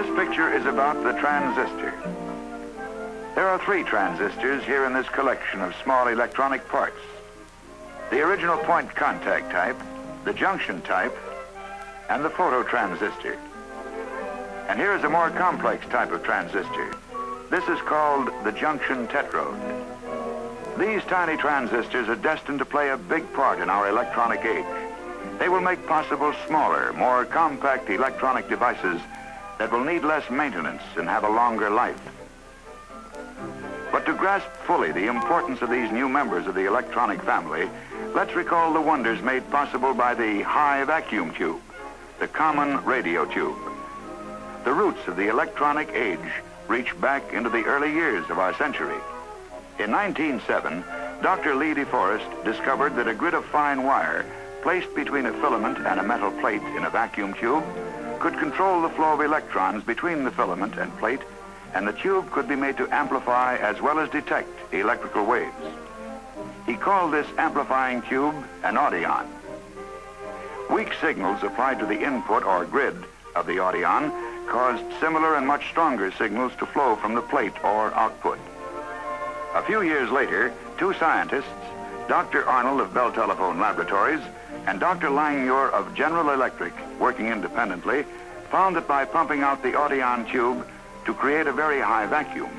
This picture is about the transistor. There are 3 transistors here in this collection of small electronic parts. The original point contact type, the junction type, and the phototransistor. And here is a more complex type of transistor. This is called the junction tetrode. These tiny transistors are destined to play a big part in our electronic age. They will make possible smaller, more compact electronic devices that will need less maintenance and have a longer life. But to grasp fully the importance of these new members of the electronic family, let's recall the wonders made possible by the high vacuum tube, the common radio tube. The roots of the electronic age reach back into the early years of our century. In 1907, Dr. Lee DeForest discovered that a grid of fine wire placed between a filament and a metal plate in a vacuum tube could control the flow of electrons between the filament and plate, and the tube could be made to amplify as well as detect electrical waves. He called this amplifying tube an audion. Weak signals applied to the input or grid of the audion caused similar and much stronger signals to flow from the plate or output. A few years later, 2 scientists, Dr. Arnold of Bell Telephone Laboratories and Dr. Langmuir of General Electric, working independently, found that by pumping out the audion tube to create a very high vacuum,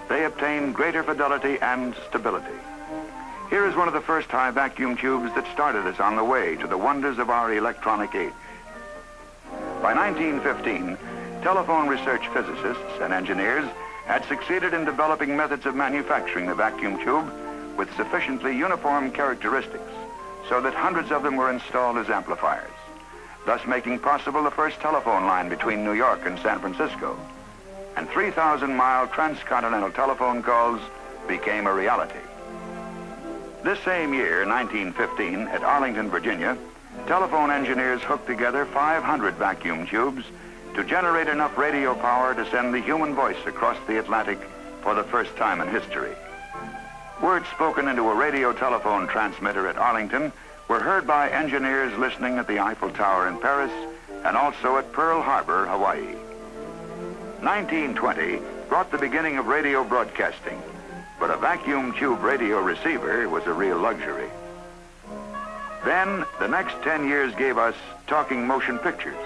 they obtained greater fidelity and stability. Here is one of the first high vacuum tubes that started us on the way to the wonders of our electronic age. By 1915, telephone research physicists and engineers had succeeded in developing methods of manufacturing the vacuum tube with sufficiently uniform characteristics so that hundreds of them were installed as amplifiers, thus making possible the first telephone line between New York and San Francisco. And 3,000-mile transcontinental telephone calls became a reality. This same year, 1915, at Arlington, Virginia, telephone engineers hooked together 500 vacuum tubes to generate enough radio power to send the human voice across the Atlantic for the first time in history. Words spoken into a radio telephone transmitter at Arlington were heard by engineers listening at the Eiffel Tower in Paris and also at Pearl Harbor, Hawaii. 1920 brought the beginning of radio broadcasting, but a vacuum tube radio receiver was a real luxury. Then, the next 10 years gave us talking motion pictures,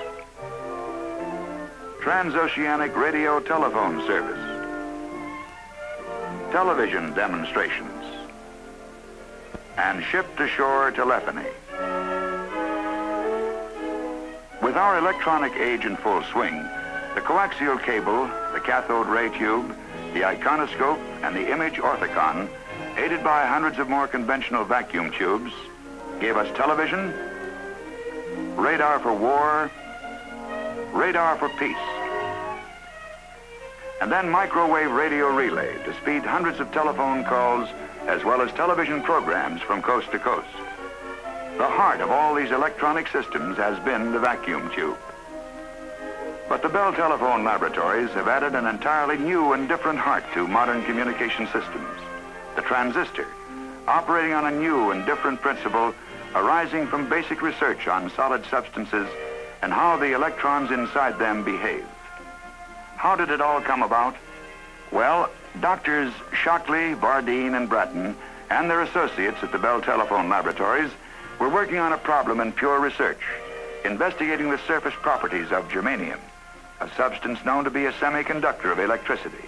transoceanic radio telephone service, television demonstrations, and ship-to-shore telephony. With our electronic age in full swing, the coaxial cable, the cathode ray tube, the iconoscope, and the image orthicon, aided by hundreds of more conventional vacuum tubes, gave us television, radar for war, radar for peace, and then microwave radio relay to speed hundreds of telephone calls as well as television programs from coast to coast. The heart of all these electronic systems has been the vacuum tube. But the Bell Telephone Laboratories have added an entirely new and different heart to modern communication systems, the transistor, operating on a new and different principle arising from basic research on solid substances and how the electrons inside them behave. How did it all come about? Well, doctors Shockley, Bardeen, and Bratton and their associates at the Bell Telephone Laboratories were working on a problem in pure research, investigating the surface properties of germanium, a substance known to be a semiconductor of electricity.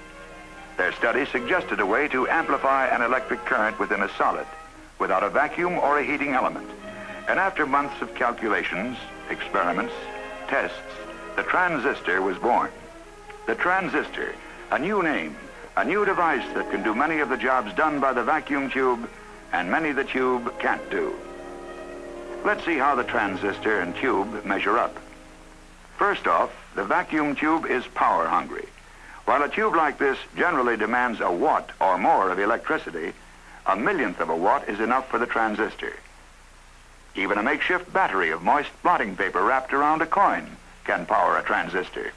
Their study suggested a way to amplify an electric current within a solid, without a vacuum or a heating element. And after months of calculations, experiments, tests, the transistor was born. The transistor, a new name, a new device that can do many of the jobs done by the vacuum tube and many the tube can't do. Let's see how the transistor and tube measure up. First off, the vacuum tube is power hungry. While a tube like this generally demands a watt or more of electricity, a millionth of a watt is enough for the transistor. Even a makeshift battery of moist blotting paper wrapped around a coin can power a transistor.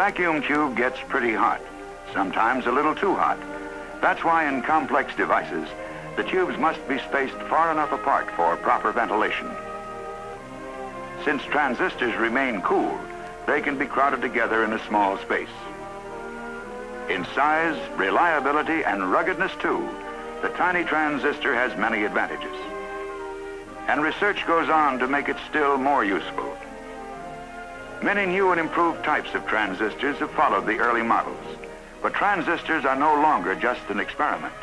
vacuum tube gets pretty hot, sometimes a little too hot. That's why in complex devices, the tubes must be spaced far enough apart for proper ventilation. Since transistors remain cool, they can be crowded together in a small space. In size, reliability, and ruggedness too, the tiny transistor has many advantages. And research goes on to make it still more useful. Many new and improved types of transistors have followed the early models, but transistors are no longer just an experiment.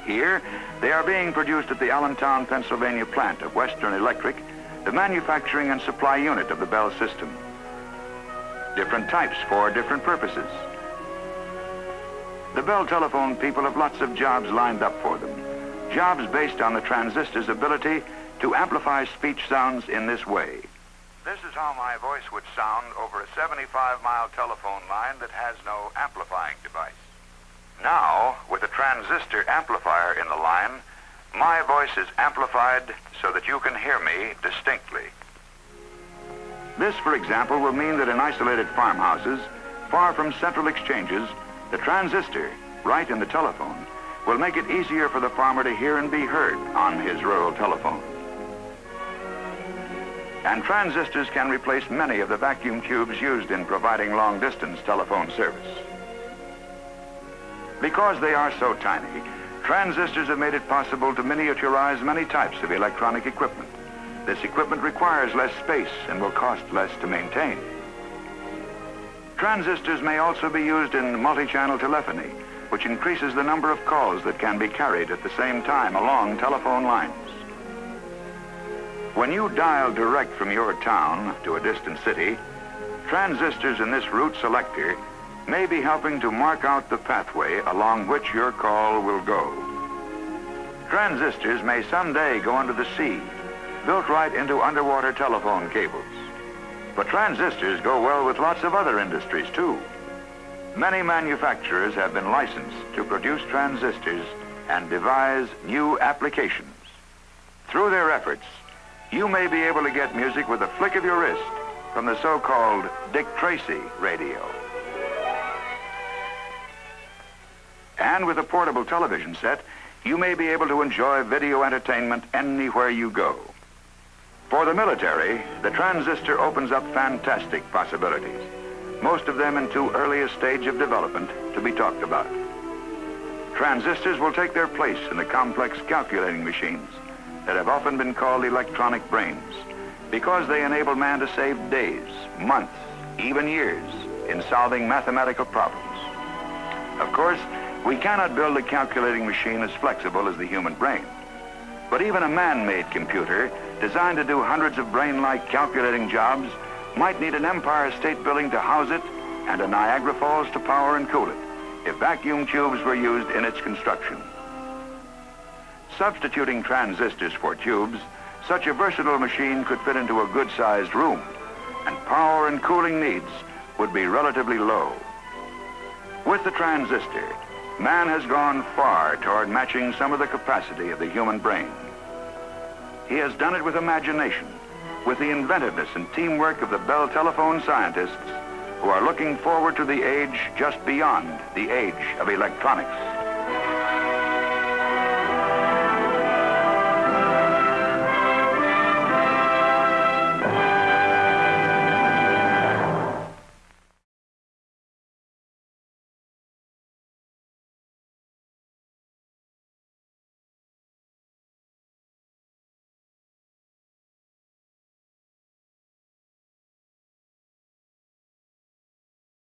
Here, they are being produced at the Allentown, Pennsylvania plant of Western Electric, the manufacturing and supply unit of the Bell system. Different types for different purposes. The Bell telephone people have lots of jobs lined up for them. Jobs based on the transistor's ability to amplify speech sounds in this way. This is how my voice would sound over a 75-mile telephone line that has no amplifying device. Now, with a transistor amplifier in the line, my voice is amplified so that you can hear me distinctly. This, for example, will mean that in isolated farmhouses, far from central exchanges, the transistor, right in the telephone, will make it easier for the farmer to hear and be heard on his rural telephone. And transistors can replace many of the vacuum tubes used in providing long-distance telephone service. Because they are so tiny, transistors have made it possible to miniaturize many types of electronic equipment. This equipment requires less space and will cost less to maintain. Transistors may also be used in multi-channel telephony, which increases the number of calls that can be carried at the same time along telephone lines. When you dial direct from your town to a distant city, transistors in this route selector may be helping to mark out the pathway along which your call will go. Transistors may someday go under the sea, built right into underwater telephone cables. But transistors go well with lots of other industries, too. Many manufacturers have been licensed to produce transistors and devise new applications. Through their efforts, you may be able to get music with a flick of your wrist from the so-called Dick Tracy radio. And with a portable television set, you may be able to enjoy video entertainment anywhere you go. For the military, the transistor opens up fantastic possibilities, most of them in too early a stage of development to be talked about. Transistors will take their place in the complex calculating machines that have often been called electronic brains, because they enable man to save days, months, even years in solving mathematical problems. Of course, we cannot build a calculating machine as flexible as the human brain. But even a man-made computer designed to do hundreds of brain-like calculating jobs might need an Empire State Building to house it and a Niagara Falls to power and cool it if vacuum tubes were used in its construction. Substituting transistors for tubes, such a versatile machine could fit into a good-sized room, and power and cooling needs would be relatively low. With the transistor, man has gone far toward matching some of the capacity of the human brain. He has done it with imagination, with the inventiveness and teamwork of the Bell telephone scientists who are looking forward to the age just beyond the age of electronics.